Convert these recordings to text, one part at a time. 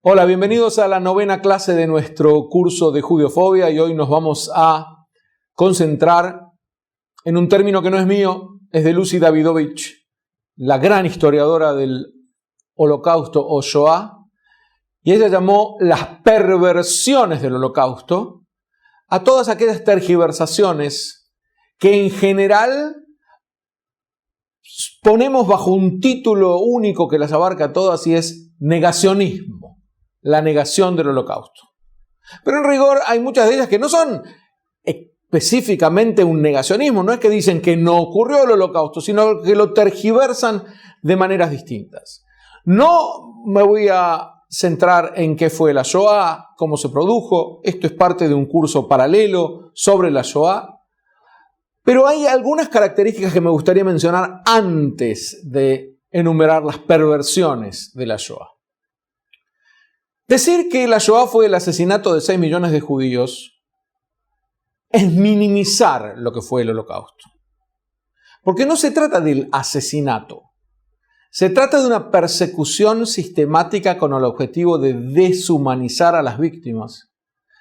Hola, bienvenidos a la 9ª clase de nuestro curso de Judeofobia y hoy nos vamos a concentrar en un término que no es mío, es de Lucy Davidovich, la gran historiadora del Holocausto o Shoah, y ella llamó las perversiones del Holocausto a todas aquellas tergiversaciones que en general ponemos bajo un título único que las abarca todas y es negacionismo. La negación del Holocausto. Pero en rigor hay muchas de ellas que no son específicamente un negacionismo, no es que dicen que no ocurrió el Holocausto, sino que lo tergiversan de maneras distintas. No me voy a centrar en qué fue la Shoah, cómo se produjo, esto es parte de un curso paralelo sobre la Shoah, pero hay algunas características que me gustaría mencionar antes de enumerar las perversiones de la Shoah. Decir que la Shoah fue el asesinato de 6 millones de judíos es minimizar lo que fue el Holocausto. Porque no se trata del asesinato. Se trata de una persecución sistemática con el objetivo de deshumanizar a las víctimas,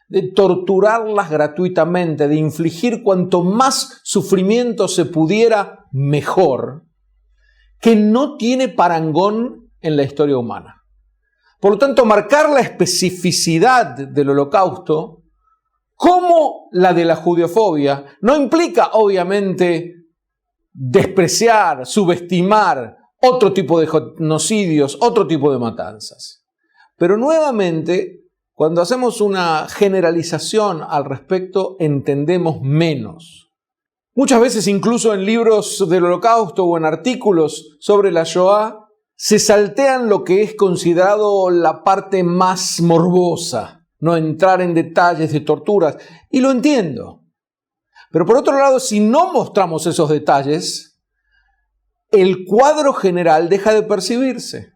de torturarlas gratuitamente, de infligir cuanto más sufrimiento se pudiera, mejor, que no tiene parangón en la historia humana. Por lo tanto, marcar la especificidad del Holocausto como la de la judeofobia no implica, obviamente, despreciar, subestimar otro tipo de genocidios, otro tipo de matanzas. Pero nuevamente, cuando hacemos una generalización al respecto, entendemos menos. Muchas veces, incluso en libros del Holocausto o en artículos sobre la Shoah, se saltean lo que es considerado la parte más morbosa, no entrar en detalles de torturas, y lo entiendo. Pero por otro lado, si no mostramos esos detalles, el cuadro general deja de percibirse.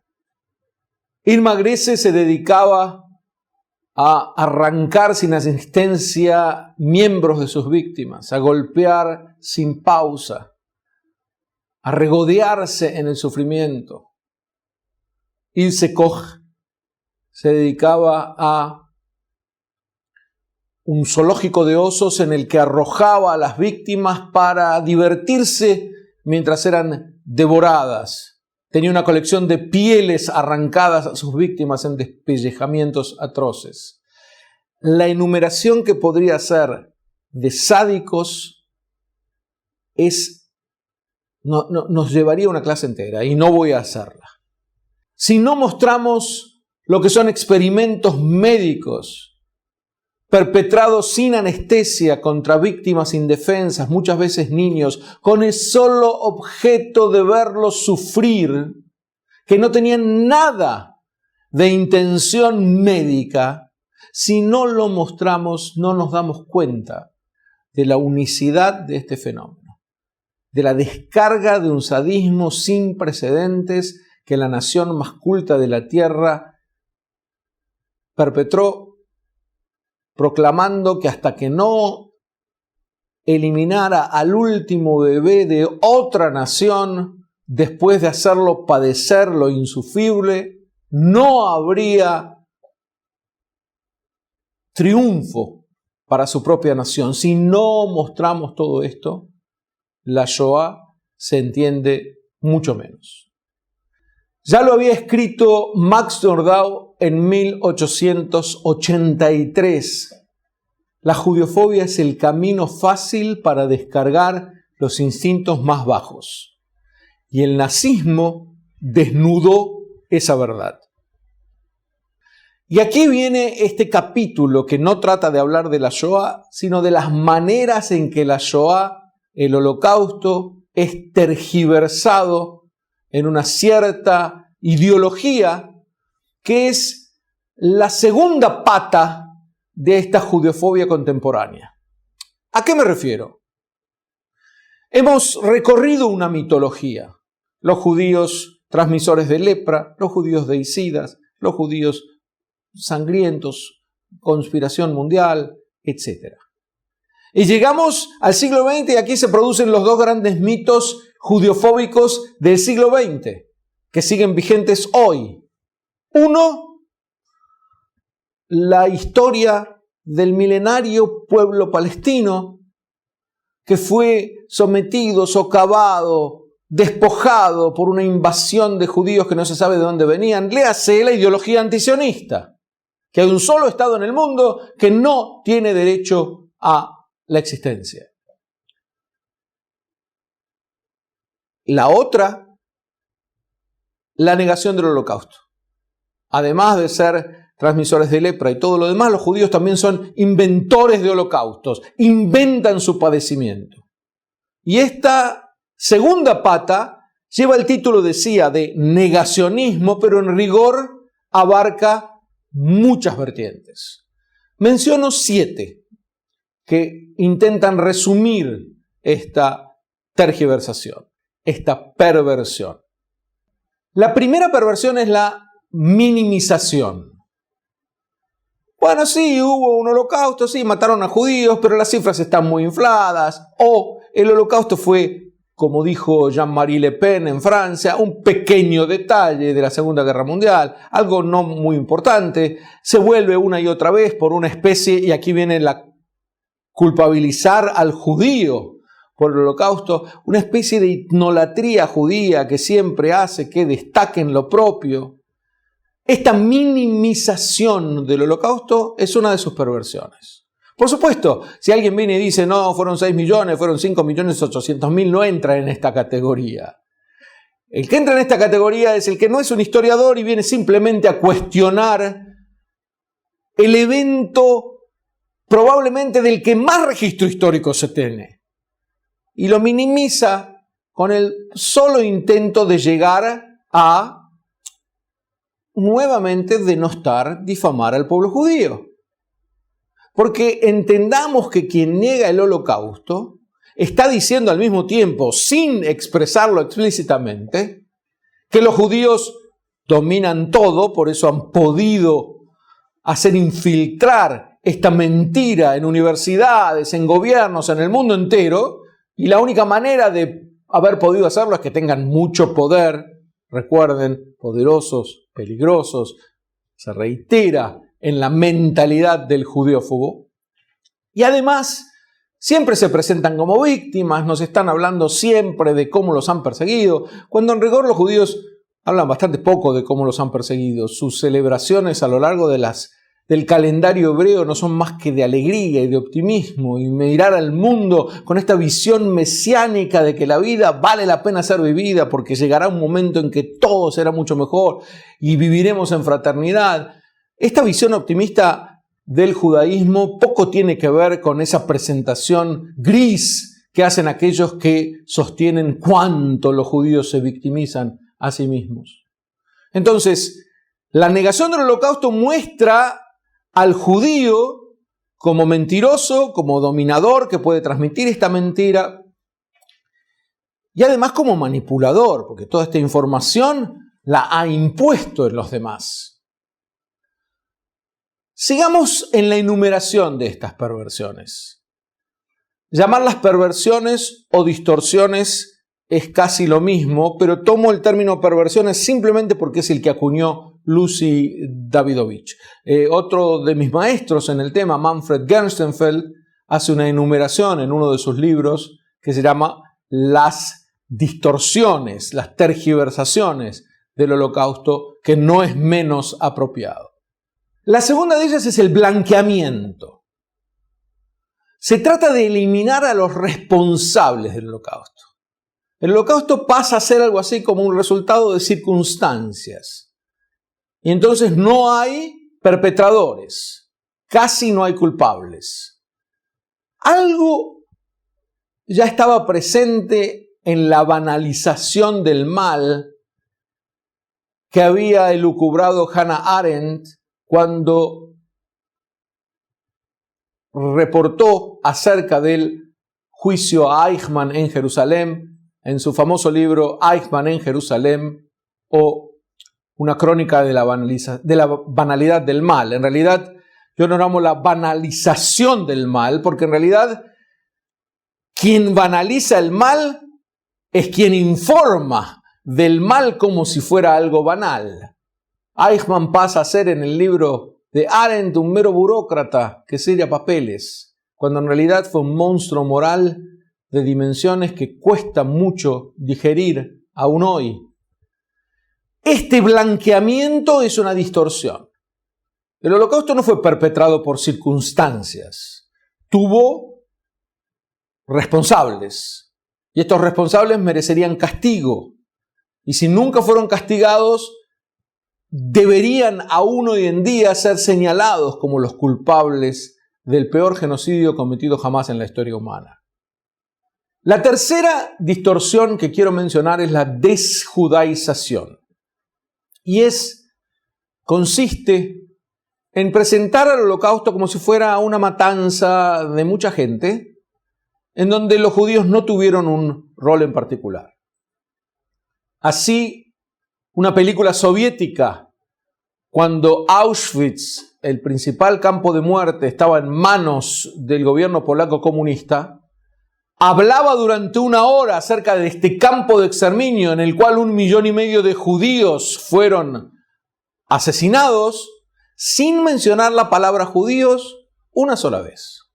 Irma Grese se dedicaba a arrancar sin asistencia miembros de sus víctimas, a golpear sin pausa, a regodearse en el sufrimiento. Ilse Koch se dedicaba a un zoológico de osos en el que arrojaba a las víctimas para divertirse mientras eran devoradas. Tenía una colección de pieles arrancadas a sus víctimas en despellejamientos atroces. La enumeración que podría hacer de sádicos nos llevaría una clase entera y no voy a hacerla. Si no mostramos lo que son experimentos médicos perpetrados sin anestesia contra víctimas indefensas, muchas veces niños, con el solo objeto de verlos sufrir, que no tenían nada de intención médica, si no lo mostramos, no nos damos cuenta de la unicidad de este fenómeno, de la descarga de un sadismo sin precedentes que la nación más culta de la tierra perpetró, proclamando que hasta que no eliminara al último bebé de otra nación, después de hacerlo padecer lo insufrible, no habría triunfo para su propia nación. Si no mostramos todo esto, la Shoah se entiende mucho menos. Ya lo había escrito Max Nordau en 1883. La judeofobia es el camino fácil para descargar los instintos más bajos. Y el nazismo desnudó esa verdad. Y aquí viene este capítulo que no trata de hablar de la Shoah, sino de las maneras en que la Shoah, el Holocausto, es tergiversado en una cierta ideología que es la segunda pata de esta judeofobia contemporánea. ¿A qué me refiero? Hemos recorrido una mitología. Los judíos transmisores de lepra, los judíos deicidas, los judíos sangrientos, conspiración mundial, etc. Y llegamos al siglo XX y aquí se producen los dos grandes mitos judeofóbicos del siglo XX, que siguen vigentes hoy. Uno, la historia del milenario pueblo palestino que fue sometido, socavado, despojado por una invasión de judíos que no se sabe de dónde venían. Léase la ideología antisionista, que hay un solo Estado en el mundo que no tiene derecho a la existencia. La otra, la negación del holocausto. Además de ser transmisores de lepra y todo lo demás, los judíos también son inventores de holocaustos, inventan su padecimiento. Y esta segunda pata lleva el título, decía, de negacionismo, pero en rigor abarca muchas vertientes. Menciono 7 que intentan resumir esta tergiversación, esta perversión. La primera perversión es la minimización. Bueno, sí, hubo un holocausto, sí, mataron a judíos, pero las cifras están muy infladas. O el holocausto fue, como dijo Jean-Marie Le Pen en Francia, un pequeño detalle de la Segunda Guerra Mundial, algo no muy importante. Se vuelve una y otra vez por una especie, y aquí viene la culpabilizar al judío por el holocausto, una especie de hipnolatría judía que siempre hace que destaquen lo propio. Esta minimización del holocausto es una de sus perversiones. Por supuesto, si alguien viene y dice, no, fueron 6 millones, fueron 5.800.000, no entra en esta categoría. El que entra en esta categoría es el que no es un historiador y viene simplemente a cuestionar el evento probablemente del que más registro histórico se tiene. Y lo minimiza con el solo intento de llegar a nuevamente denostar, difamar al pueblo judío. Porque entendamos que quien niega el holocausto está diciendo al mismo tiempo, sin expresarlo explícitamente, que los judíos dominan todo, por eso han podido hacer infiltrar esta mentira en universidades, en gobiernos, en el mundo entero, y la única manera de haber podido hacerlo es que tengan mucho poder. Recuerden, poderosos, peligrosos, se reitera en la mentalidad del judeófobo. Y además, siempre se presentan como víctimas, nos están hablando siempre de cómo los han perseguido, cuando en rigor los judíos hablan bastante poco de cómo los han perseguido. Sus celebraciones a lo largo del calendario hebreo no son más que de alegría y de optimismo y mirar al mundo con esta visión mesiánica de que la vida vale la pena ser vivida porque llegará un momento en que todo será mucho mejor y viviremos en fraternidad. Esta visión optimista del judaísmo poco tiene que ver con esa presentación gris que hacen aquellos que sostienen cuánto los judíos se victimizan a sí mismos. Entonces, la negación del holocausto muestra al judío como mentiroso, como dominador que puede transmitir esta mentira y además como manipulador, porque toda esta información la ha impuesto en los demás. Sigamos en la enumeración de estas perversiones. Llamarlas perversiones o distorsiones es casi lo mismo, pero tomo el término perversiones simplemente porque es el que acuñó Lucy Davidovich. Otro de mis maestros en el tema, Manfred Gerstenfeld, hace una enumeración en uno de sus libros que se llama Las distorsiones, las tergiversaciones del holocausto, que no es menos apropiado. La segunda de ellas es el blanqueamiento. Se trata de eliminar a los responsables del holocausto. El holocausto pasa a ser algo así como un resultado de circunstancias. Y entonces no hay perpetradores, casi no hay culpables. Algo ya estaba presente en la banalización del mal que había elucubrado Hannah Arendt cuando reportó acerca del juicio a Eichmann en Jerusalén, en su famoso libro Eichmann en Jerusalén, o una crónica de la banalidad del mal. En realidad, yo no llamo la banalización del mal, porque en realidad quien banaliza el mal es quien informa del mal como si fuera algo banal. Eichmann pasa a ser en el libro de Arendt, un mero burócrata que sella papeles, cuando en realidad fue un monstruo moral de dimensiones que cuesta mucho digerir aún hoy. Este blanqueamiento es una distorsión. El Holocausto no fue perpetrado por circunstancias, tuvo responsables, y estos responsables merecerían castigo, y si nunca fueron castigados, deberían aún hoy en día ser señalados como los culpables del peor genocidio cometido jamás en la historia humana. La tercera distorsión que quiero mencionar es la desjudaización. Y consiste en presentar al Holocausto como si fuera una matanza de mucha gente, en donde los judíos no tuvieron un rol en particular. Así, una película soviética, cuando Auschwitz, el principal campo de muerte, estaba en manos del gobierno polaco comunista, hablaba durante 1 hora acerca de este campo de exterminio en el cual 1,5 millones de judíos fueron asesinados, sin mencionar la palabra judíos una sola vez.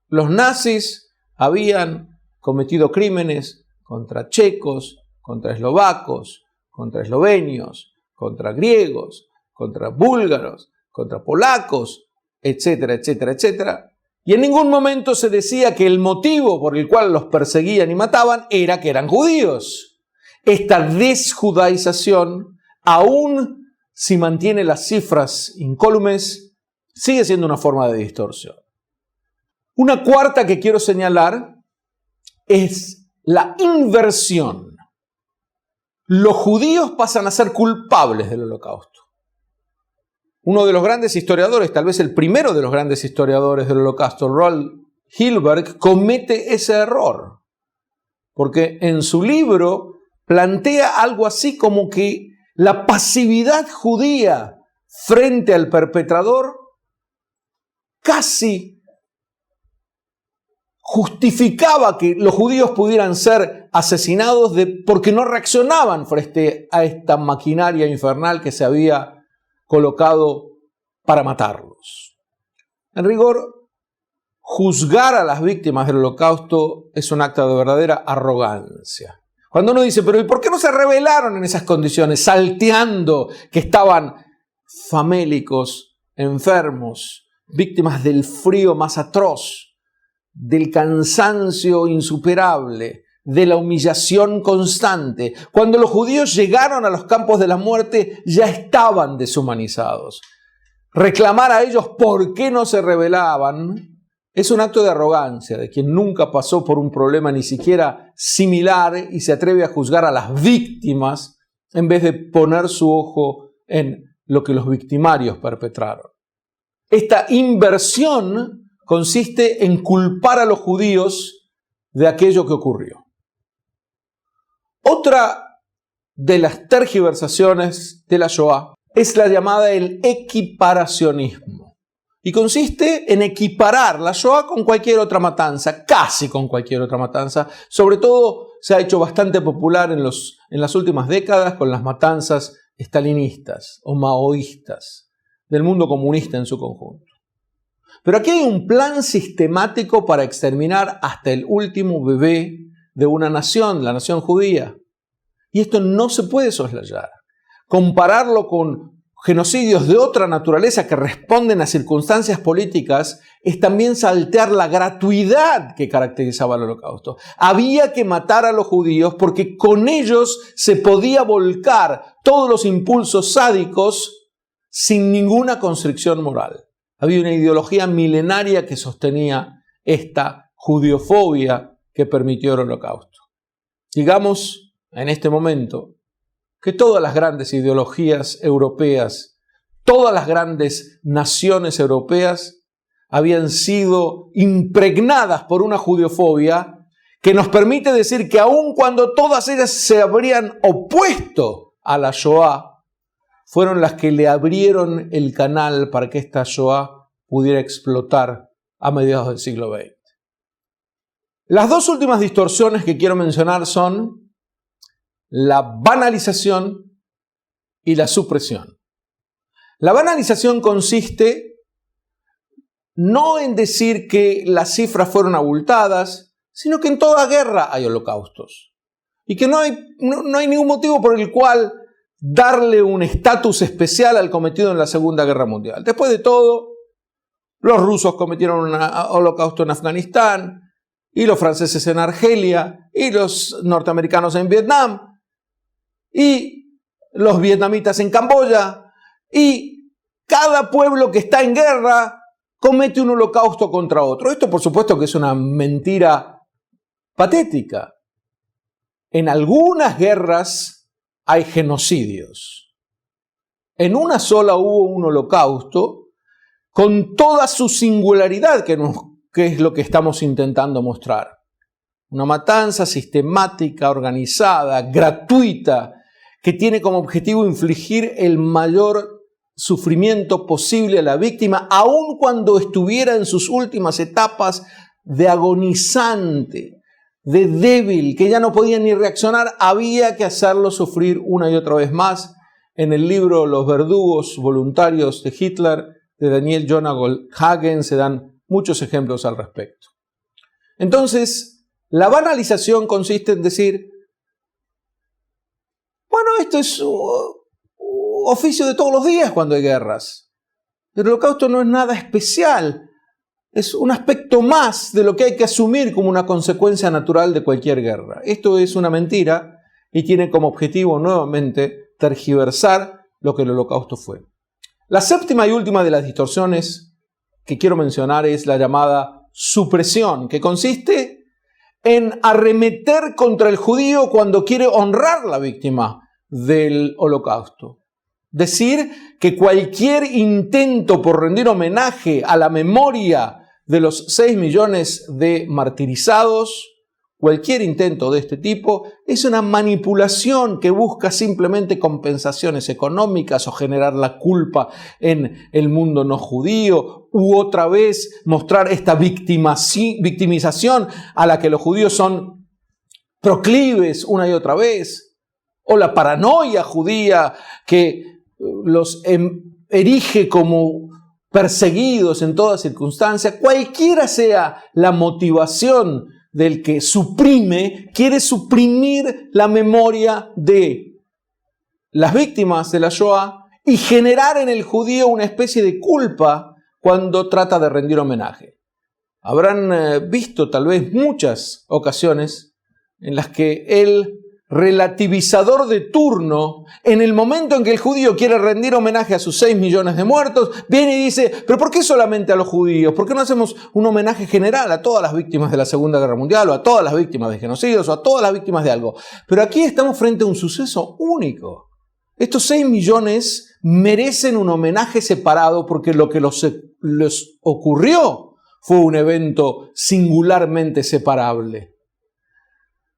Los nazis habían cometido crímenes contra checos, contra eslovacos, contra eslovenios, contra griegos, contra búlgaros, contra polacos, etcétera, etcétera, etcétera. Y en ningún momento se decía que el motivo por el cual los perseguían y mataban era que eran judíos. Esta desjudaización, aún si mantiene las cifras incólumes, sigue siendo una forma de distorsión. Una cuarta que quiero señalar es la inversión. Los judíos pasan a ser culpables del Holocausto. Uno de los grandes historiadores, tal vez el primero de los grandes historiadores del Holocausto, Roald Hilberg, comete ese error. Porque en su libro plantea algo así como que la pasividad judía frente al perpetrador casi justificaba que los judíos pudieran ser asesinados porque no reaccionaban frente a esta maquinaria infernal que se había colocado para matarlos. En rigor, juzgar a las víctimas del Holocausto es un acto de verdadera arrogancia. Cuando uno dice, pero ¿y por qué no se rebelaron en esas condiciones? Salteando que estaban famélicos, enfermos, víctimas del frío más atroz, del cansancio insuperable, de la humillación constante. Cuando los judíos llegaron a los campos de la muerte, ya estaban deshumanizados. Reclamar a ellos por qué no se rebelaban es un acto de arrogancia de quien nunca pasó por un problema ni siquiera similar y se atreve a juzgar a las víctimas en vez de poner su ojo en lo que los victimarios perpetraron. Esta inversión consiste en culpar a los judíos de aquello que ocurrió. Otra de las tergiversaciones de la Shoah es la llamada el equiparacionismo. Y consiste en equiparar la Shoah con cualquier otra matanza, casi con cualquier otra matanza. Sobre todo se ha hecho bastante popular en las últimas décadas con las matanzas estalinistas o maoístas del mundo comunista en su conjunto. Pero aquí hay un plan sistemático para exterminar hasta el último bebé de una nación, la nación judía. Y esto no se puede soslayar. Compararlo con genocidios de otra naturaleza que responden a circunstancias políticas es también saltear la gratuidad que caracterizaba el Holocausto. Había que matar a los judíos porque con ellos se podía volcar todos los impulsos sádicos sin ninguna constricción moral. Había una ideología milenaria que sostenía esta judiofobia que permitió el Holocausto. Digamos en este momento que todas las grandes ideologías europeas, todas las grandes naciones europeas habían sido impregnadas por una judiofobia que nos permite decir que aun cuando todas ellas se habrían opuesto a la Shoah, fueron las que le abrieron el canal para que esta Shoah pudiera explotar a mediados del siglo XX. Las dos últimas distorsiones que quiero mencionar son la banalización y la supresión. La banalización consiste no en decir que las cifras fueron abultadas, sino que en toda guerra hay holocaustos. Y que no hay ningún motivo por el cual darle un estatus especial al cometido en la Segunda Guerra Mundial. Después de todo, los rusos cometieron un holocausto en Afganistán, y los franceses en Argelia, y los norteamericanos en Vietnam, y los vietnamitas en Camboya, y cada pueblo que está en guerra comete un holocausto contra otro. Esto, por supuesto, que es una mentira patética. En algunas guerras hay genocidios. En una sola hubo un holocausto con toda su singularidad, que es lo que estamos intentando mostrar. Una matanza sistemática, organizada, gratuita, que tiene como objetivo infligir el mayor sufrimiento posible a la víctima, aun cuando estuviera en sus últimas etapas de agonizante, de débil, que ya no podía ni reaccionar. Había que hacerlo sufrir una y otra vez más. En el libro Los verdugos voluntarios de Hitler, de Daniel Jonah Goldhagen, se dan muchos ejemplos al respecto. Entonces, la banalización consiste en decir, bueno, esto es oficio de todos los días cuando hay guerras. El holocausto no es nada especial. Es un aspecto más de lo que hay que asumir como una consecuencia natural de cualquier guerra. Esto es una mentira y tiene como objetivo nuevamente tergiversar lo que el holocausto fue. La séptima y última de las distorsiones que quiero mencionar es la llamada supresión, que consiste en arremeter contra el judío cuando quiere honrar la víctima del holocausto. Decir que cualquier intento por rendir homenaje a la memoria de los 6 millones de martirizados, cualquier intento de este tipo, es una manipulación que busca simplemente compensaciones económicas o generar la culpa en el mundo no judío, u otra vez mostrar esta victimización a la que los judíos son proclives una y otra vez, o la paranoia judía que los erige como perseguidos en toda circunstancia. Cualquiera sea la motivación del que suprime, quiere suprimir la memoria de las víctimas de la Shoah y generar en el judío una especie de culpa cuando trata de rendir homenaje. Habrán visto tal vez muchas ocasiones en las que el relativizador de turno, en el momento en que el judío quiere rendir homenaje a sus 6 millones de muertos, viene y dice, ¿pero por qué solamente a los judíos? ¿Por qué no hacemos un homenaje general a todas las víctimas de la Segunda Guerra Mundial, o a todas las víctimas de genocidios, o a todas las víctimas de algo? Pero aquí estamos frente a un suceso único. Estos 6 millones merecen un homenaje separado porque lo que les ocurrió fue un evento singularmente separable.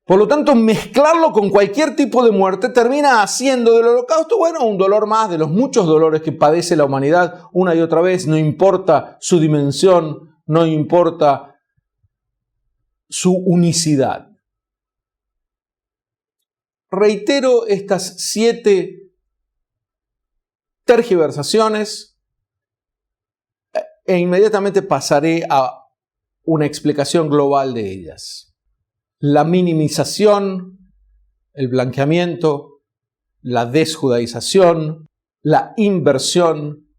Por lo tanto, mezclarlo con cualquier tipo de muerte termina haciendo del holocausto, bueno, un dolor más de los muchos dolores que padece la humanidad una y otra vez, no importa su dimensión, no importa su unicidad. Reitero estas 7 tergiversaciones e inmediatamente pasaré a una explicación global de ellas. La minimización, el blanqueamiento, la desjudaización, la inversión,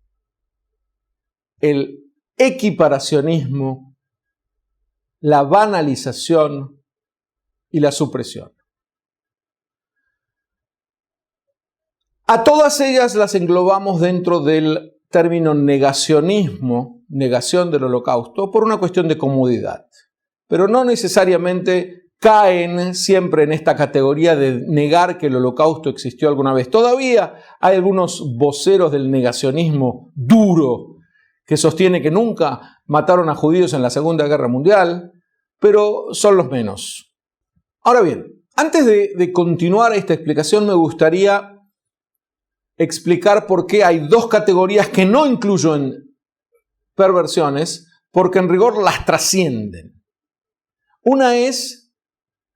el equiparacionismo, la banalización y la supresión. A todas ellas las englobamos dentro del término negacionismo, negación del holocausto, por una cuestión de comodidad, pero no necesariamente caen siempre en esta categoría de negar que el holocausto existió alguna vez. Todavía hay algunos voceros del negacionismo duro que sostiene que nunca mataron a judíos en la Segunda Guerra Mundial, pero son los menos. Ahora bien, antes de continuar esta explicación, me gustaría explicar por qué hay 2 categorías que no incluyo en perversiones, porque en rigor las trascienden. Una es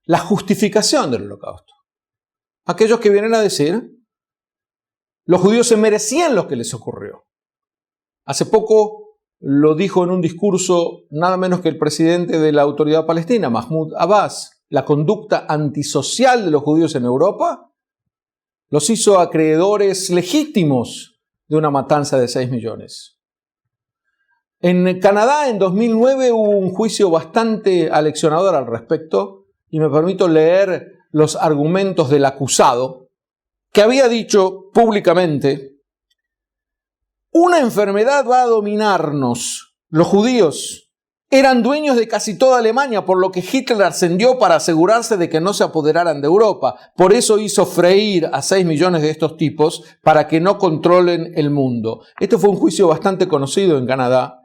la justificación del holocausto. Aquellos que vienen a decir, Los judíos se merecían lo que les ocurrió. Hace poco lo dijo en un discurso nada menos que el presidente de la Autoridad Palestina, Mahmoud Abbas. La conducta antisocial de los judíos en Europa los hizo acreedores legítimos de una matanza de 6 millones. En Canadá, en 2009, hubo un juicio bastante aleccionador al respecto, y me permito leer los argumentos del acusado, que había dicho públicamente: una enfermedad va a dominarnos. Los judíos eran dueños de casi toda Alemania, por lo que Hitler ascendió para asegurarse de que no se apoderaran de Europa. Por eso hizo freír a 6 millones de estos tipos para que no controlen el mundo. Este fue un juicio bastante conocido en Canadá,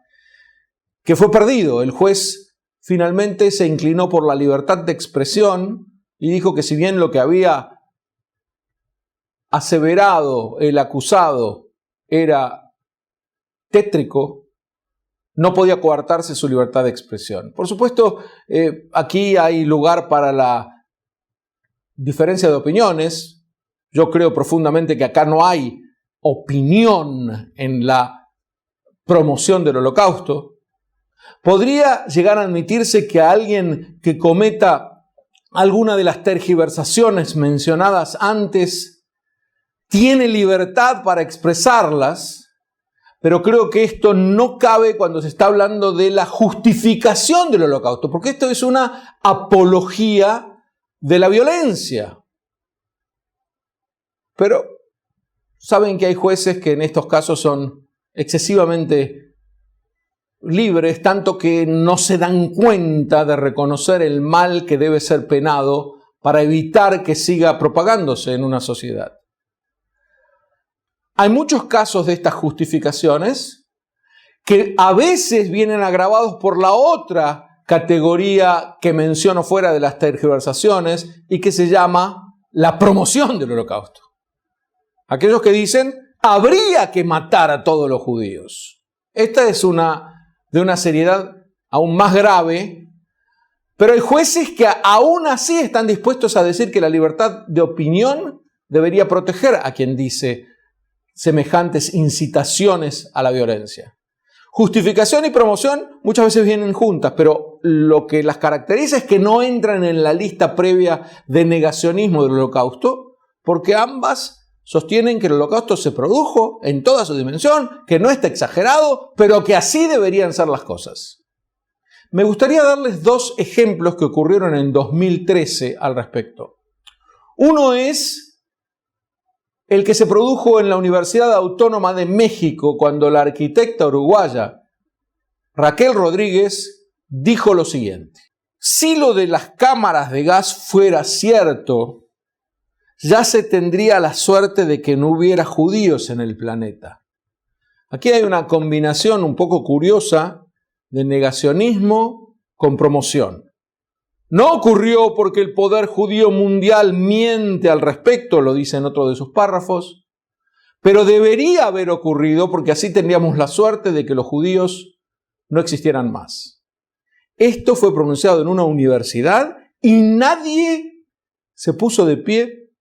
que fue perdido. El juez finalmente se inclinó por la libertad de expresión y dijo que si bien lo que había aseverado el acusado era tétrico, no podía coartarse su libertad de expresión. Por supuesto, aquí hay lugar para la diferencia de opiniones. Yo creo profundamente que acá no hay opinión en la promoción del Holocausto. ¿Podría llegar a admitirse que alguien que cometa alguna de las tergiversaciones mencionadas antes tiene libertad para expresarlas? Pero creo que esto no cabe cuando se está hablando de la justificación del Holocausto, porque esto es una apología de la violencia. Pero saben que hay jueces que en estos casos son excesivamente libres, tanto que no se dan cuenta de reconocer el mal que debe ser penado para evitar que siga propagándose en una sociedad. Hay muchos casos de estas justificaciones que a veces vienen agravados por la otra categoría que menciono fuera de las tergiversaciones y que se llama la promoción del Holocausto. Aquellos que dicen, habría que matar a todos los judíos. Esta es de una seriedad aún más grave, pero hay jueces que aún así están dispuestos a decir que la libertad de opinión debería proteger a quien dice semejantes incitaciones a la violencia. Justificación y promoción muchas veces vienen juntas, pero lo que las caracteriza es que no entran en la lista previa de negacionismo del Holocausto, porque ambas sostienen que el Holocausto se produjo en toda su dimensión, que no está exagerado, pero que así deberían ser las cosas. Me gustaría darles 2 ejemplos que ocurrieron en 2013 al respecto. Uno es el que se produjo en la Universidad Autónoma de México cuando la arquitecta uruguaya Raquel Rodríguez dijo lo siguiente: si lo de las cámaras de gas fuera cierto, ya se tendría la suerte de que no hubiera judíos en el planeta. Aquí hay una combinación un poco curiosa de negacionismo con promoción. No ocurrió porque el poder judío mundial miente al respecto, lo dice en otro de sus párrafos, pero debería haber ocurrido porque así tendríamos la suerte de que los judíos no existieran más. Esto fue pronunciado en una universidad y nadie se puso de pie,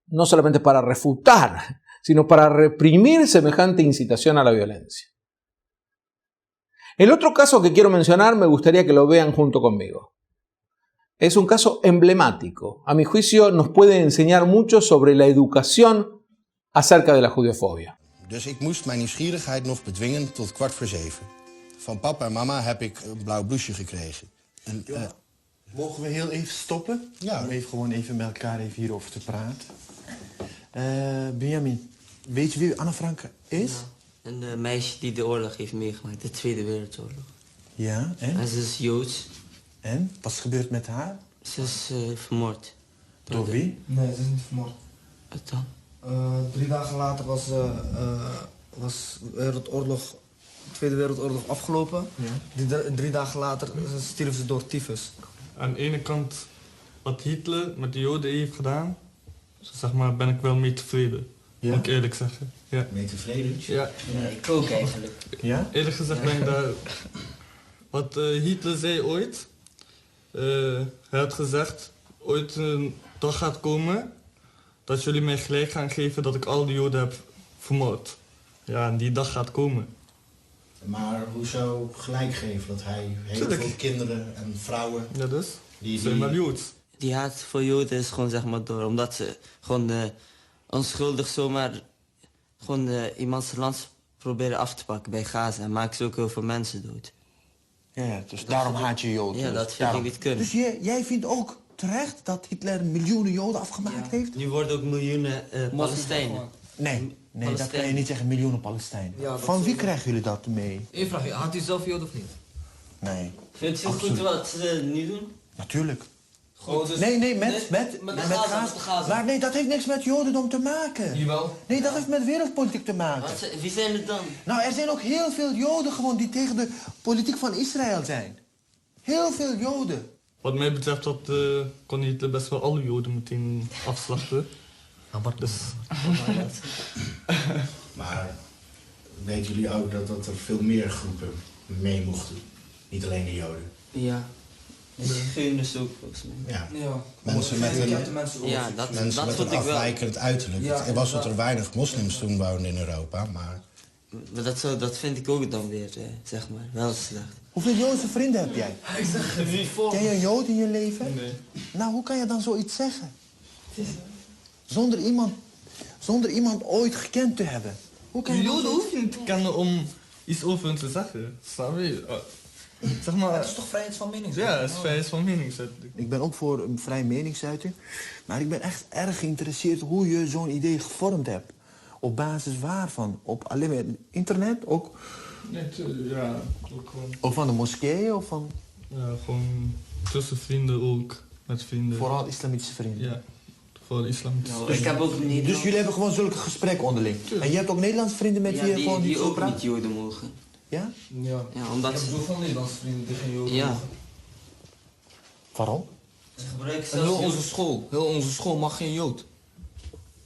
no solamente para refutar, sino para reprimir semejante incitación a la violencia. El otro caso que quiero mencionar me gustaría que lo vean junto conmigo. Es un caso emblemático. A mi juicio nos puede enseñar mucho sobre la educación acerca de la judeofobia. Dus ik moest mijn nieuwsgierigheid nog bedwingen tot 6:15. Van papa en mama heb ik een blauw blouseje gekregen. En, mogen we heel even stoppen? Ja. Om gewoon even met elkaar even hierover te praten. Benjamin, weet je wie Anne Frank is? Ja, een meisje die de oorlog heeft meegemaakt, de Tweede Wereldoorlog. Ja, en? En ze is Joods. En? Wat is gebeurd met haar? Ze is vermoord. Door wie? Nee, ze is niet vermoord. Wat dan? 3 dagen later was Wereldoorlog, Tweede Wereldoorlog afgelopen. Ja. 3 dagen later stierf ze door tyfus. Aan de ene kant wat Hitler met de Joden heeft gedaan, zeg maar, ben ik wel mee tevreden. Ja? Moet ik eerlijk zeggen. Ja. Mee tevreden? Ja. Nee, ik ook eigenlijk. Ja? Eerlijk gezegd ben ik daar... Wat Hitler zei ooit, hij had gezegd, ooit een dag gaat komen dat jullie mij gelijk gaan geven dat ik al die Joden heb vermoord. Ja, en die dag gaat komen. Maar hoezo gelijk geven dat hij heel Tuurlijk. veel kinderen en vrouwen... Ja, dus? Die- Zijn wel Joods. Die haat voor Joden is gewoon zeg maar door. Omdat ze gewoon onschuldig zomaar gewoon iemands land proberen af te pakken bij Gaza. En maken ze ook heel veel mensen dood. Ja, dus daarom haat je Joden. Ja, Dus dat vind daarom. ik niet kunnen. Dus jij vindt ook terecht dat Hitler miljoenen Joden afgemaakt heeft? Nu worden ook miljoenen Palestijnen. Nee, dat kan je Palestijnen. niet zeggen, miljoenen Palestijnen. Ja, dat Van wie is- krijgen jullie dat mee? Eén vraag, had u zelf Jood of niet? Nee, Vindt u het goed Absoluut. wat ze nu doen? natuurlijk. Goed. Dus Nee, met Gaza, Gaza. met Gaza. Maar nee, dat heeft niks met Jodendom te maken. Jawel. Nee, dat heeft met wereldpolitiek te maken. Wie zijn het dan? Nou, er zijn ook heel veel Joden gewoon die tegen de politiek van Israël zijn. Heel veel Joden. Wat mij betreft kon Hitler best wel alle Joden meteen afslachten. Dus Maar weten jullie ook dat er veel meer groepen mee mochten? Niet alleen de Joden. Ja. De zigeuners ook volgens mij. Ja. Ja. Mensen met een, mensen Ja, dat mensen met vond een ik wel. afwijkend uiterlijk. Ja, Het was dat er inderdaad. weinig moslims toen woonden in Europa, maar... Maar dat vind ik ook dan weer, zeg maar, wel slecht. Hoeveel Joodse vrienden heb jij? Ken je een Jood in je leven? nee. Nou, hoe kan je dan zoiets zeggen? Zonder iemand ooit gekend te hebben. Hoe kan je dan Joden zoiets- hoef je niet te kennen om iets over hen te zeggen. Snap je? Zeg maar... Het is toch vrijheid van meningsuiting? Ja, het is vrijheid van meningsuiting. Ik ben ook voor een vrije meningsuiting. Maar ik ben echt erg geïnteresseerd hoe je zo'n idee gevormd hebt. Op basis waarvan? Op alleen maar internet? Ook, Nee, ja, ook gewoon, of van de moskeeën? Of van ja, gewoon tussen vrienden ook, met vrienden. vooral islamitische vrienden? Ja, vooral islamitische Nou, ik heb ook een Nederlands... Dus jullie hebben gewoon zulke gesprekken onderling? En je hebt ook Nederlandse vrienden met ja, wie je gewoon die niet zo ook praat? niet Joden mogen. Ja? Ja. Ja, omdat Ik heb ze... zoveel Nederlandse vrienden die geen Joden Ja. mogen. Waarom? Ze gebruiken En heel zelfs onze Joden. school, heel onze school mag geen Jood.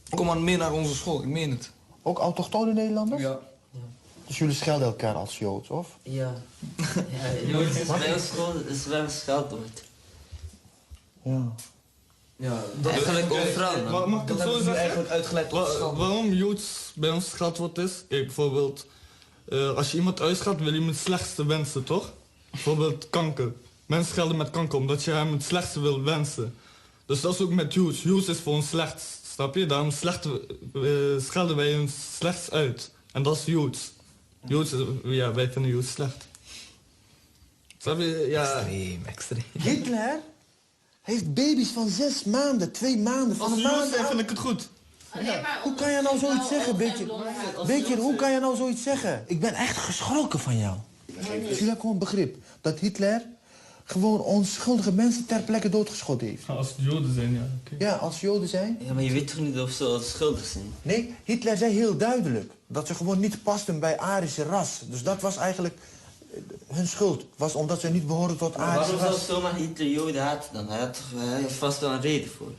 Kom maar meer naar onze school, ik meen het. Ook autochtone Nederlanders? Ja. Dus jullie schelden elkaar als Joods, of? Ja. Ja, Joden is bij ons school is wel een scheldwoord. Ja. Ja, Eigenlijk overal, man. Mag ik dat het zo hebben ze nu zeggen? eigenlijk uitgeleid tot schande. Waarom Joods bij ons scheldwoord is? Kijk, bijvoorbeeld, als je iemand uitscheldt, wil je hem het slechtste wensen, toch? Bijvoorbeeld kanker. Mensen schelden met kanker omdat je hem het slechtste wil wensen. Dus dat is ook met Joods. Joods is voor ons slechts, snap je? Daarom schelden wij ons slechts uit. En dat is Joods. Joods is, ja, wij vinden Joods slecht. Snap je? Ja. Extreem. Hitler heeft baby's van 6 maanden, 2 maanden, van Als een Joods maand zijn, aan. vind ik het goed. Hoe kan je nou zoiets zeggen, Beetje, hoe kan je nou zoiets zeggen? Ik ben echt geschrokken van jou. Dus jullie hebben gewoon begrip dat Hitler gewoon onschuldige mensen ter plekke doodgeschoten heeft. Als het Joden zijn, ja. oké. Ja, als Joden zijn. Ja, maar je weet toch niet of ze schuldig zijn? Nee, Hitler zei heel duidelijk dat ze gewoon niet pasten bij Arische ras. Dus dat was eigenlijk hun schuld. Was omdat ze niet behoorden tot Arische Waarom zou ras. zomaar Hitler Joden haten dan? Hij heeft vast wel een reden voor.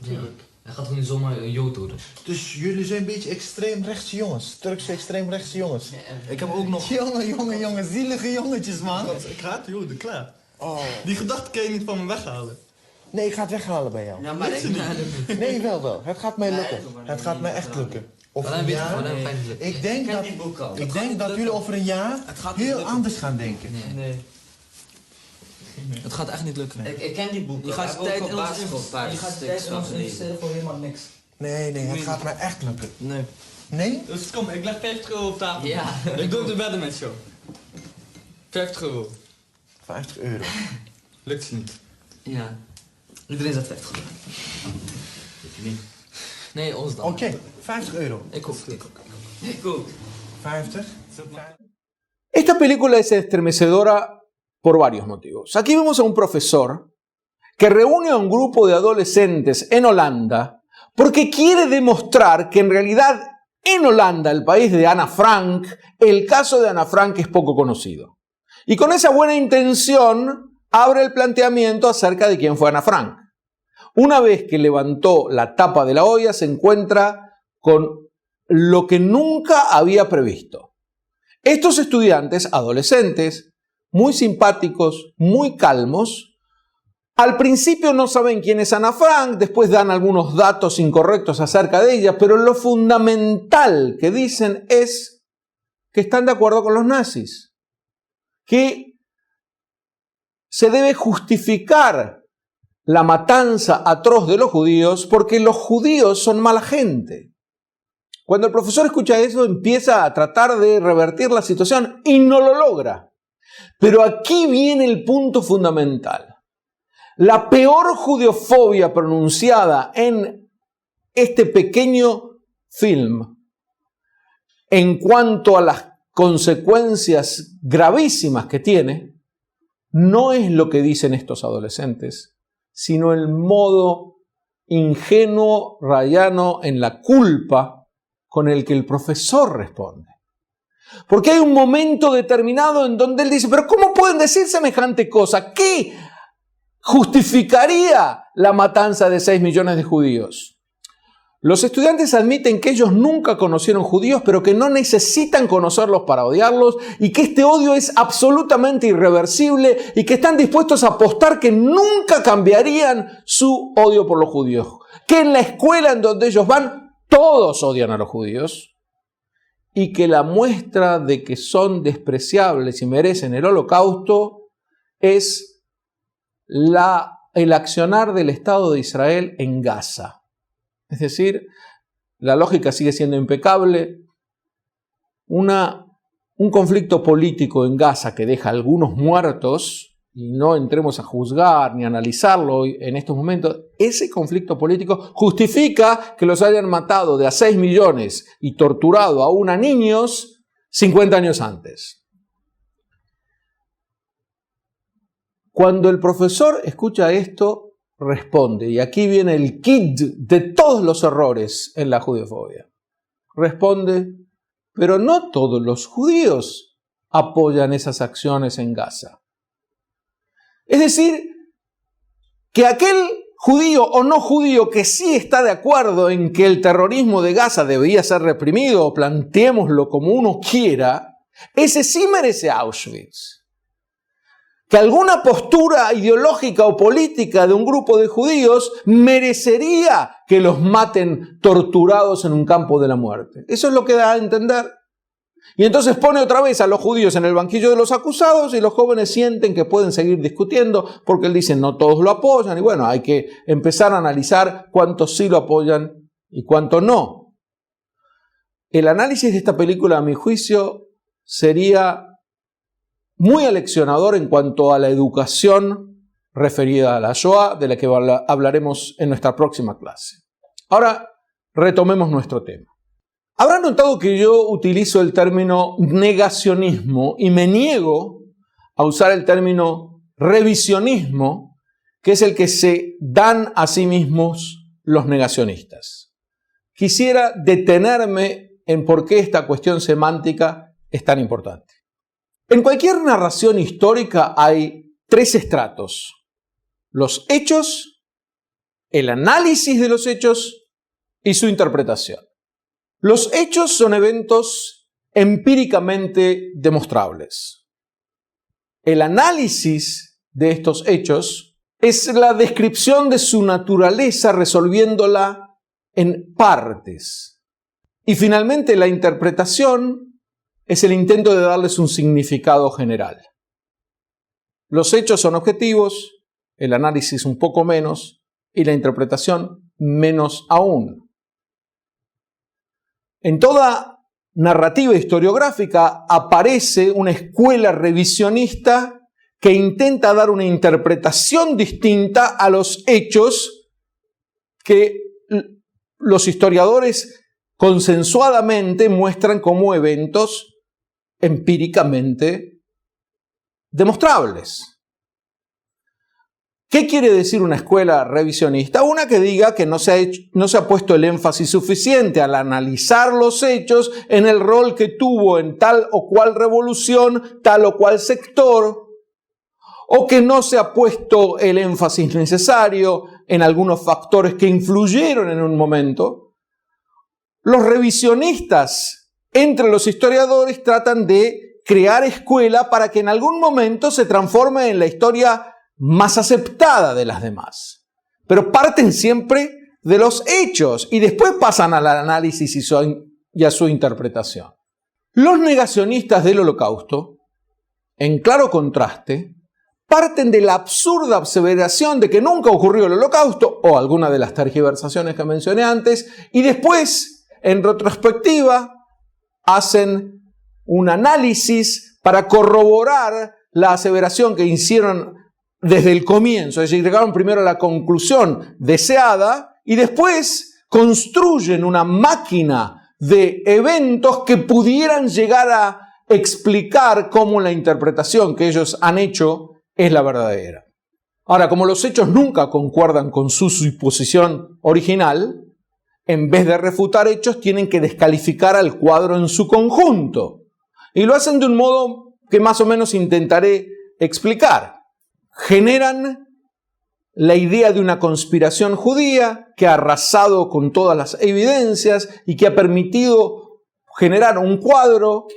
Hij gaat toch niet zomaar een Jood doden? Dus jullie zijn een beetje extreemrechtse jongens. Turkse extreemrechtse jongens. Ik heb ook nog... Jongen, zielige jongetjes, man. Ik haat Joden, klaar. Oh. Die gedachte kan je niet van me weghalen. Nee, ik ga het weghalen bij jou. Ja, maar ik... Nee, wel. Het gaat mij lukken. Het gaat mij echt lukken. Over Alleen een weet je gewoon, jaar. hè, fijn lukken. Ik denk ken dat, die boek al. ik gaat denk niet dat lukken. jullie over een jaar Het gaat niet heel lukken. anders gaan denken. Nee, het gaat echt niet lukken. Ik ken die boeken. Je gaat Ik heb tijd ook in op ons basisschool een paar Je gaat stukjes tijd in van ons gelezen. investeren voor helemaal niks. Nee, het gaat mij echt lukken. Nee. Nee? Dus kom, ik leg 50 euro op tafel. Ja. Ik doe de wedden met jou. 50 euro. 50 euro. Lukt je niet. Ja. Iedereen zet 50 euro. Nee, ons dan. Oké, 50 euro. Ik ook. Ik ook. 50. Esta película es estremecedora por varios motivos. Aquí vemos a un profesor que reúne a un grupo de adolescentes en Holanda porque quiere demostrar que en realidad en Holanda, el país de Ana Frank, el caso de Ana Frank es poco conocido. Y con esa buena intención abre el planteamiento acerca de quién fue Ana Frank. Una vez que levantó la tapa de la olla se encuentra con lo que nunca había previsto. Estos estudiantes, adolescentes, muy simpáticos, muy calmos, Al principio no saben quién es Ana Frank, después dan algunos datos incorrectos acerca de ella, pero lo fundamental que dicen es que están de acuerdo con los nazis, que se debe justificar la matanza atroz de los judíos porque los judíos son mala gente. Cuando el profesor escucha eso, empieza a tratar de revertir la situación y no lo logra. Pero aquí viene el punto fundamental. La peor judeofobia pronunciada en este pequeño film en cuanto a las consecuencias gravísimas que tiene, no es lo que dicen estos adolescentes, sino el modo ingenuo, rayano en la culpa con el que el profesor responde. Porque hay un momento determinado en donde él dice, pero ¿cómo pueden decir semejante cosa? ¿Qué justificaría la matanza de 6 millones de judíos? Los estudiantes admiten que ellos nunca conocieron judíos, pero que no necesitan conocerlos para odiarlos y que este odio es absolutamente irreversible y que están dispuestos a apostar que nunca cambiarían su odio por los judíos. Que en la escuela en donde ellos van, todos odian a los judíos y que la muestra de que son despreciables y merecen el holocausto es el accionar del Estado de Israel en Gaza. Es decir, la lógica sigue siendo impecable. Un conflicto político en Gaza que deja algunos muertos, y no entremos a juzgar ni a analizarlo en estos momentos, ese conflicto político justifica que los hayan matado de a 6 millones y torturado aún a niños 50 años antes. Cuando el profesor escucha esto, responde, y aquí viene el kit de todos los errores en la judeofobia. Responde, pero no todos los judíos apoyan esas acciones en Gaza. Es decir, que aquel judío o no judío que sí está de acuerdo en que el terrorismo de Gaza debía ser reprimido, o planteémoslo como uno quiera, ese sí merece Auschwitz. Que alguna postura ideológica o política de un grupo de judíos merecería que los maten torturados en un campo de la muerte. Eso es lo que da a entender. Y entonces pone otra vez a los judíos en el banquillo de los acusados y los jóvenes sienten que pueden seguir discutiendo porque él dice no todos lo apoyan y bueno, hay que empezar a analizar cuántos sí lo apoyan y cuántos no. El análisis de esta película, a mi juicio, sería muy aleccionador en cuanto a la educación referida a la Shoah, de la que hablaremos en nuestra próxima clase. Ahora, retomemos nuestro tema. Habrán notado que yo utilizo el término negacionismo y me niego a usar el término revisionismo, que es el que se dan a sí mismos los negacionistas. Quisiera detenerme en por qué esta cuestión semántica es tan importante. En cualquier narración histórica hay 3 estratos: los hechos, el análisis de los hechos y su interpretación. Los hechos son eventos empíricamente demostrables. El análisis de estos hechos es la descripción de su naturaleza resolviéndola en partes. Y finalmente la interpretación es el intento de darles un significado general. Los hechos son objetivos, el análisis un poco menos y la interpretación menos aún. En toda narrativa historiográfica aparece una escuela revisionista que intenta dar una interpretación distinta a los hechos que los historiadores consensuadamente muestran como eventos empíricamente demostrables. ¿Qué quiere decir una escuela revisionista? Una que diga que no se ha puesto el énfasis suficiente al analizar los hechos en el rol que tuvo en tal o cual revolución, tal o cual sector, o que no se ha puesto el énfasis necesario en algunos factores que influyeron en un momento. Los revisionistas entre los historiadores tratan de crear escuela para que en algún momento se transforme en la historia más aceptada de las demás. Pero parten siempre de los hechos y después pasan al análisis y a su interpretación. Los negacionistas del Holocausto, en claro contraste, parten de la absurda aseveración de que nunca ocurrió el Holocausto o alguna de las tergiversaciones que mencioné antes, y después, en retrospectiva, hacen un análisis para corroborar la aseveración que hicieron desde el comienzo. Es decir, llegaron primero a la conclusión deseada y después construyen una máquina de eventos que pudieran llegar a explicar cómo la interpretación que ellos han hecho es la verdadera. Ahora, como los hechos nunca concuerdan con su suposición original, en vez de refutar hechos, tienen que descalificar al cuadro en su conjunto. Y lo hacen de un modo que más o menos intentaré explicar. Generan la idea de una conspiración judía que ha arrasado con todas las evidencias y que ha permitido generar un cuadro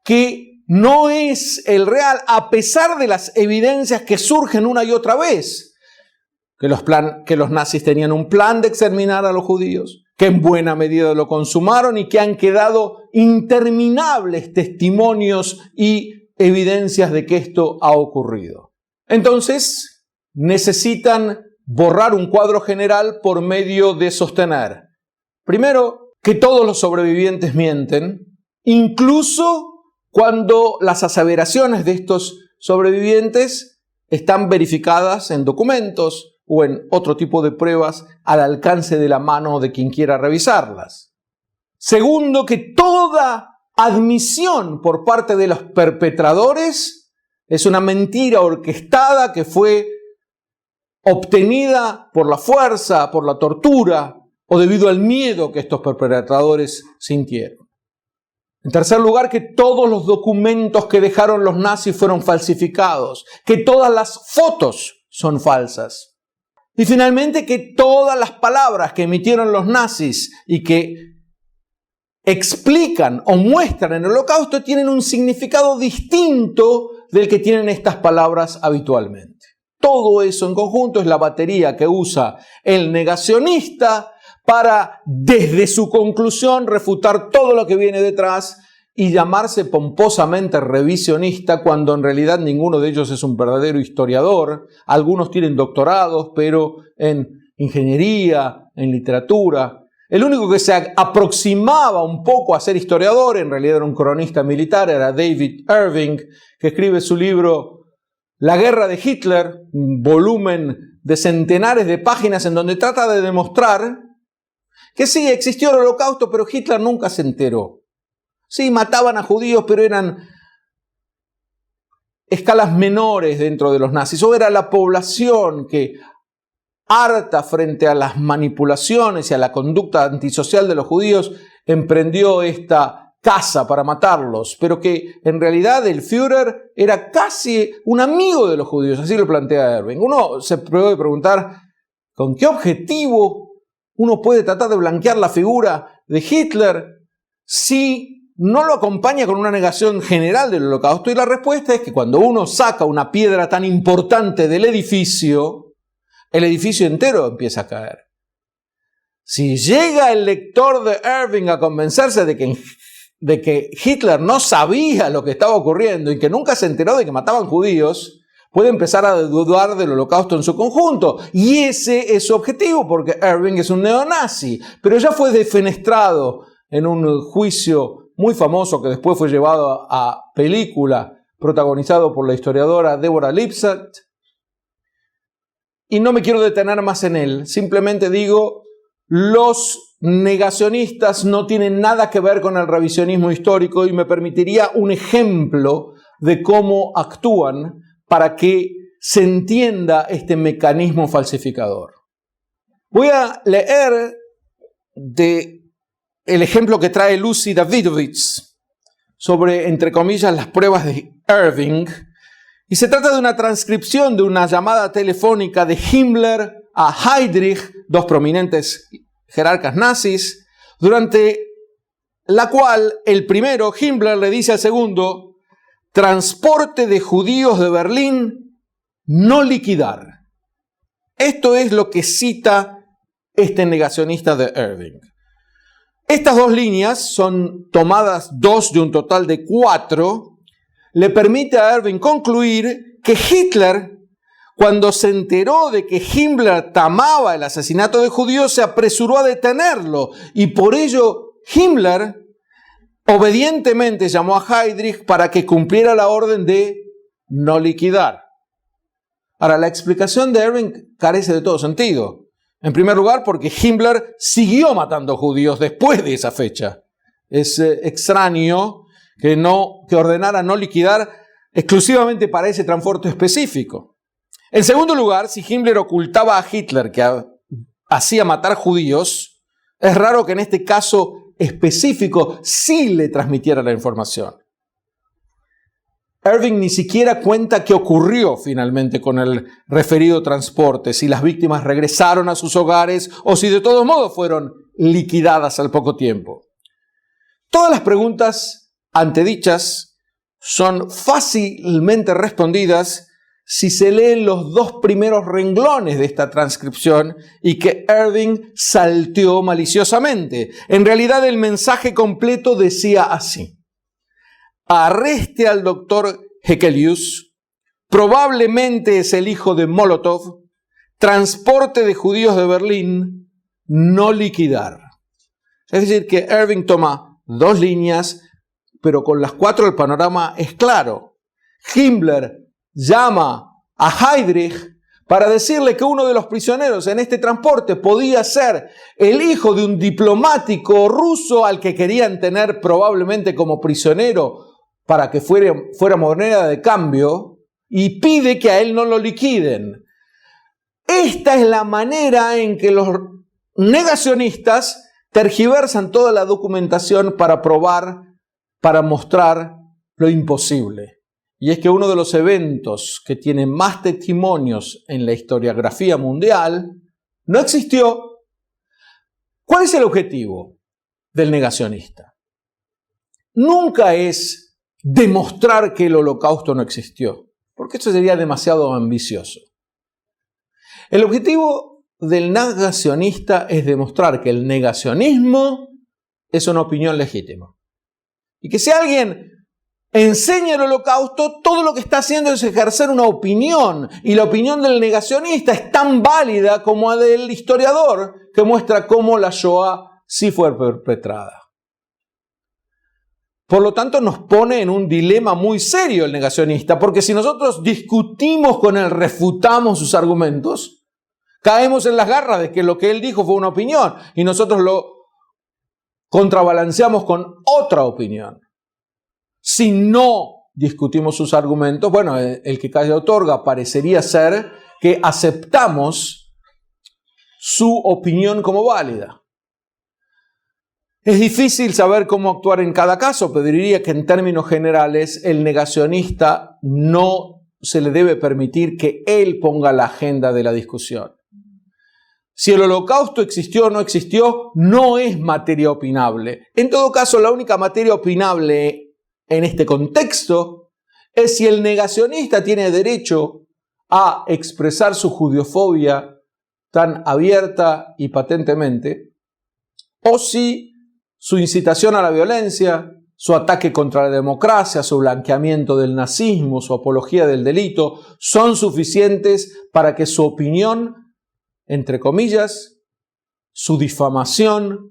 que no es el real, a pesar de las evidencias que surgen una y otra vez. Que los nazis tenían un plan de exterminar a los judíos, que en buena medida lo consumaron y que han quedado interminables testimonios y evidencias de que esto ha ocurrido. Entonces, necesitan borrar un cuadro general por medio de sostener, primero, que todos los sobrevivientes mienten, incluso cuando las aseveraciones de estos sobrevivientes están verificadas en documentos o en otro tipo de pruebas al alcance de la mano de quien quiera revisarlas. Segundo, que toda admisión por parte de los perpetradores es una mentira orquestada que fue obtenida por la fuerza, por la tortura o debido al miedo que estos perpetradores sintieron. En tercer lugar, que todos los documentos que dejaron los nazis fueron falsificados, que todas las fotos son falsas. Y finalmente, que todas las palabras que emitieron los nazis y que explican o muestran en el Holocausto tienen un significado distinto del que tienen estas palabras habitualmente. Todo eso en conjunto es la batería que usa el negacionista para, desde su conclusión, refutar todo lo que viene detrás y llamarse pomposamente revisionista cuando en realidad ninguno de ellos es un verdadero historiador. Algunos tienen doctorados, pero en ingeniería, en literatura. El único que se aproximaba un poco a ser historiador, en realidad era un cronista militar, era David Irving, que escribe su libro La guerra de Hitler, un volumen de centenares de páginas en donde trata de demostrar que sí, existió el Holocausto, pero Hitler nunca se enteró. Sí, mataban a judíos, pero eran escalas menores dentro de los nazis. O era la población que, harta frente a las manipulaciones y a la conducta antisocial de los judíos, emprendió esta caza para matarlos, pero que en realidad el Führer era casi un amigo de los judíos, así lo plantea Irving. Uno se puede preguntar, ¿con qué objetivo uno puede tratar de blanquear la figura de Hitler si no lo acompaña con una negación general del Holocausto? Y la respuesta es que cuando uno saca una piedra tan importante del edificio, el edificio entero empieza a caer. Si llega el lector de Irving a convencerse de que Hitler no sabía lo que estaba ocurriendo y que nunca se enteró de que mataban judíos, puede empezar a dudar del Holocausto en su conjunto. Y ese es su objetivo, porque Irving es un neonazi. Pero ya fue defenestrado en un juicio muy famoso que después fue llevado a película, protagonizado por la historiadora Deborah Lipstadt. Y no me quiero detener más en él. Simplemente digo, los negacionistas no tienen nada que ver con el revisionismo histórico y me permitiría un ejemplo de cómo actúan para que se entienda este mecanismo falsificador. Voy a leer el ejemplo que trae Lucy Davidovich sobre, entre comillas, las pruebas de Irving. Y se trata de una transcripción de una llamada telefónica de Himmler a Heydrich, dos prominentes jerarcas nazis, durante la cual el primero, Himmler, le dice al segundo: transporte de judíos de Berlín no liquidar. Esto es lo que cita este negacionista de Irving. Estas dos líneas son tomadas 2 de un total de 4. Le permite a Irving concluir que Hitler, cuando se enteró de que Himmler tramaba el asesinato de judíos, se apresuró a detenerlo y por ello Himmler obedientemente llamó a Heydrich para que cumpliera la orden de no liquidar. Ahora, la explicación de Irving carece de todo sentido. En primer lugar, porque Himmler siguió matando judíos después de esa fecha. Es extraño que ordenara no liquidar exclusivamente para ese transporte específico. En segundo lugar, si Himmler ocultaba a Hitler que hacía matar judíos, es raro que en este caso específico sí le transmitiera la información. Irving ni siquiera cuenta qué ocurrió finalmente con el referido transporte, si las víctimas regresaron a sus hogares o si de todos modos fueron liquidadas al poco tiempo. Todas las preguntas antedichas son fácilmente respondidas si se leen los 2 primeros renglones de esta transcripción y que Irving salteó maliciosamente. En realidad el mensaje completo decía así: arreste al doctor Hekelius, probablemente es el hijo de Molotov, transporte de judíos de Berlín, no liquidar. Es decir, que Irving toma 2 líneas, pero con las 4 el panorama es claro. Himmler llama a Heydrich para decirle que uno de los prisioneros en este transporte podía ser el hijo de un diplomático ruso al que querían tener probablemente como prisionero para que fuera moneda de cambio, y pide que a él no lo liquiden. Esta es la manera en que los negacionistas tergiversan toda la documentación para probar, para mostrar lo imposible. Y es que uno de los eventos que tiene más testimonios en la historiografía mundial no existió. ¿Cuál es el objetivo del negacionista? Nunca es demostrar que el holocausto no existió, porque eso sería demasiado ambicioso. El objetivo del negacionista es demostrar que el negacionismo es una opinión legítima. Y que si alguien enseña el holocausto, todo lo que está haciendo es ejercer una opinión. Y la opinión del negacionista es tan válida como la del historiador que muestra cómo la Shoah sí fue perpetrada. Por lo tanto, nos pone en un dilema muy serio el negacionista, porque si nosotros discutimos con él, refutamos sus argumentos, caemos en las garras de que lo que él dijo fue una opinión y nosotros lo contrabalanceamos con otra opinión. Si no discutimos sus argumentos, bueno, el que calla otorga, parecería ser que aceptamos su opinión como válida. Es difícil saber cómo actuar en cada caso, pero diría que en términos generales el negacionista no se le debe permitir que él ponga la agenda de la discusión. Si el holocausto existió o no existió, no es materia opinable. En todo caso, la única materia opinable en este contexto es si el negacionista tiene derecho a expresar su judiofobia tan abierta y patentemente, o si su incitación a la violencia, su ataque contra la democracia, su blanqueamiento del nazismo, su apología del delito, son suficientes para que su opinión, entre comillas, su difamación,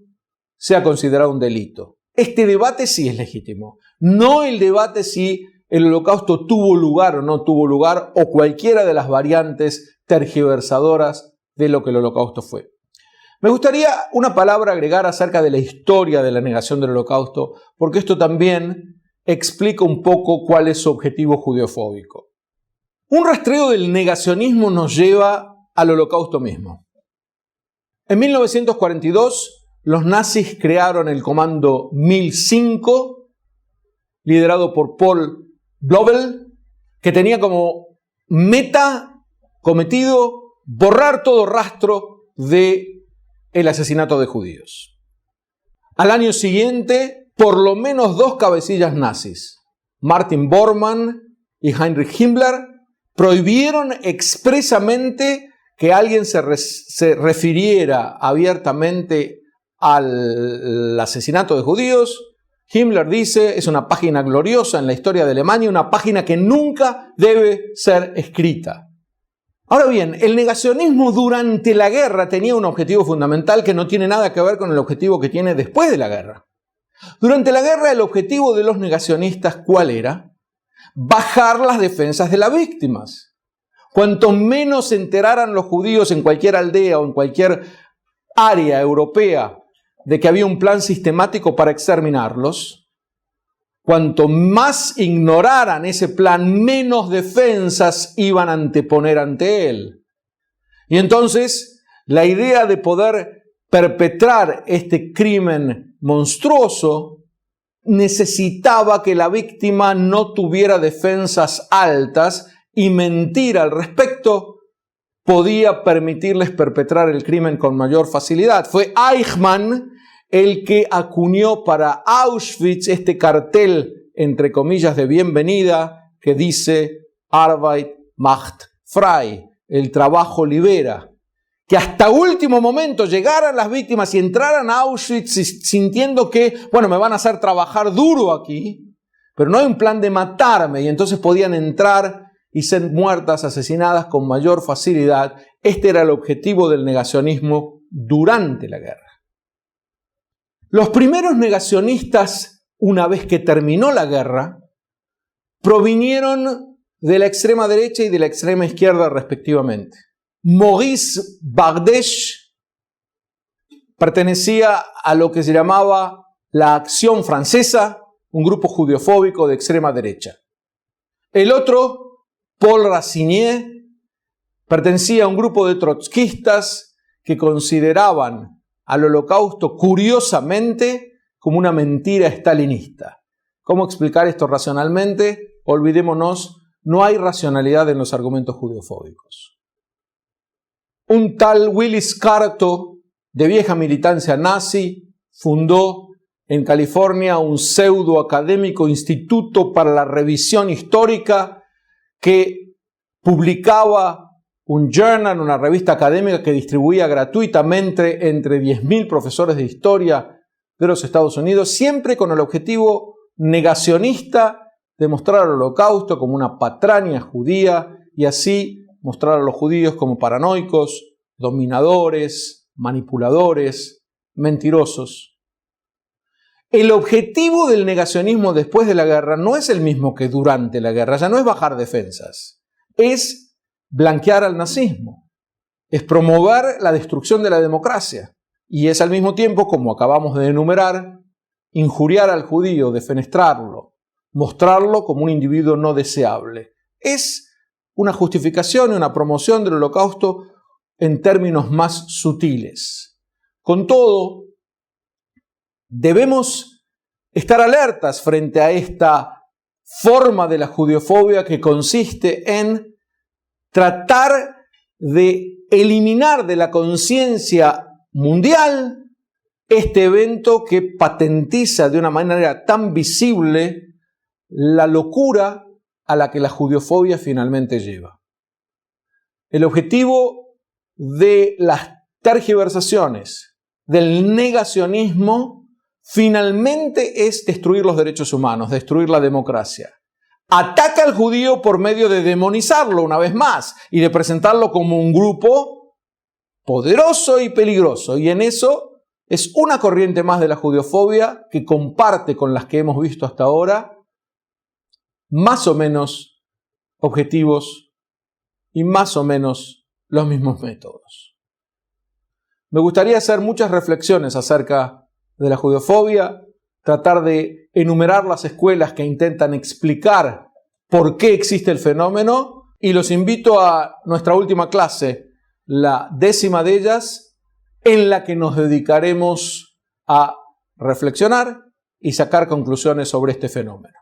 sea considerada un delito. Este debate sí es legítimo, no el debate si el holocausto tuvo lugar o no tuvo lugar, o cualquiera de las variantes tergiversadoras de lo que el holocausto fue. Me gustaría una palabra agregar acerca de la historia de la negación del holocausto, porque esto también explica un poco cuál es su objetivo judeofóbico. Un rastreo del negacionismo nos lleva al holocausto mismo. En 1942, los nazis crearon el Comando 1005, liderado por Paul Blobel, que tenía como cometido borrar todo rastro de el asesinato de judíos. Al año siguiente, por lo menos 2 cabecillas nazis, Martin Bormann y Heinrich Himmler, prohibieron expresamente que alguien se refiriera abiertamente al asesinato de judíos. Himmler dice, es una página gloriosa en la historia de Alemania, una página que nunca debe ser escrita. Ahora bien, el negacionismo durante la guerra tenía un objetivo fundamental que no tiene nada que ver con el objetivo que tiene después de la guerra. Durante la guerra, el objetivo de los negacionistas, ¿cuál era? Bajar las defensas de las víctimas. Cuanto menos se enteraran los judíos en cualquier aldea o en cualquier área europea de que había un plan sistemático para exterminarlos, cuanto más ignoraran ese plan, menos defensas iban a anteponer ante él. Y entonces, la idea de poder perpetrar este crimen monstruoso necesitaba que la víctima no tuviera defensas altas, y mentir al respecto podía permitirles perpetrar el crimen con mayor facilidad. Fue Eichmann el que acuñó para Auschwitz este cartel, entre comillas, de bienvenida que dice Arbeit macht frei, el trabajo libera. Que hasta último momento llegaran las víctimas y entraran a Auschwitz sintiendo que, bueno, me van a hacer trabajar duro aquí, pero no hay un plan de matarme, y entonces podían entrar y ser muertas, asesinadas con mayor facilidad. Este era el objetivo del negacionismo durante la guerra. Los primeros negacionistas, una vez que terminó la guerra, provinieron de la extrema derecha y de la extrema izquierda respectivamente. Maurice Bardèche pertenecía a lo que se llamaba la Acción Francesa, un grupo judeofóbico de extrema derecha. El otro, Paul Racinier, pertenecía a un grupo de trotskistas que consideraban al Holocausto, curiosamente, como una mentira stalinista. ¿Cómo explicar esto racionalmente? Olvidémonos, no hay racionalidad en los argumentos judeofóbicos. Un tal Willis Carto, de vieja militancia nazi, fundó en California un pseudo académico instituto para la revisión histórica que publicaba un journal, una revista académica que distribuía gratuitamente entre 10.000 profesores de historia de los Estados Unidos, siempre con el objetivo negacionista de mostrar al Holocausto como una patraña judía y así mostrar a los judíos como paranoicos, dominadores, manipuladores, mentirosos. El objetivo del negacionismo después de la guerra no es el mismo que durante la guerra, ya no es bajar defensas, es blanquear al nazismo, es promover la destrucción de la democracia y es al mismo tiempo, como acabamos de enumerar, injuriar al judío, defenestrarlo, mostrarlo como un individuo no deseable. Es una justificación y una promoción del Holocausto en términos más sutiles. Con todo, debemos estar alertas frente a esta forma de la judeofobia que consiste en tratar de eliminar de la conciencia mundial este evento que patentiza de una manera tan visible la locura a la que la judeofobia finalmente lleva. El objetivo de las tergiversaciones, del negacionismo, finalmente es destruir los derechos humanos, destruir la democracia. Ataca al judío por medio de demonizarlo una vez más y de presentarlo como un grupo poderoso y peligroso. Y en eso es una corriente más de la judeofobia que comparte con las que hemos visto hasta ahora más o menos objetivos y más o menos los mismos métodos. Me gustaría hacer muchas reflexiones acerca de la judeofobia, tratar de enumerar las escuelas que intentan explicar por qué existe el fenómeno y los invito a nuestra última clase, la 10ª de ellas, en la que nos dedicaremos a reflexionar y sacar conclusiones sobre este fenómeno.